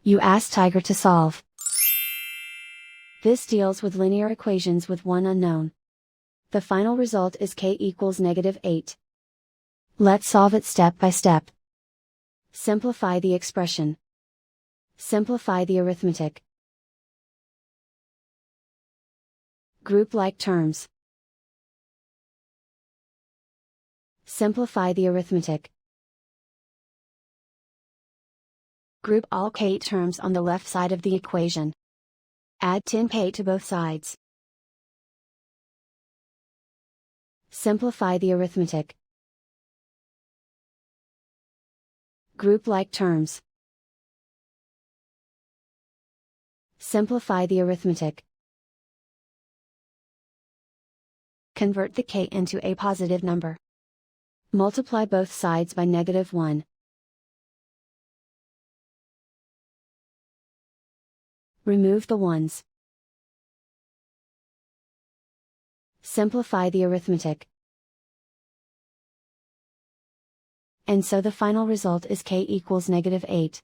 You ask Tiger to solve. This deals with linear equations with one unknown. The final result is k equals -8. Let's solve it step by step. Simplify the expression. Simplify the arithmetic. Group like terms. Simplify the arithmetic. Group all k terms on the left side of the equation. Add 10k to both sides. Simplify the arithmetic. Group like terms. Simplify the arithmetic. Convert the k into a positive number. Multiply both sides by -1. Remove the ones. Simplify the arithmetic. And so the final result is k equals -8.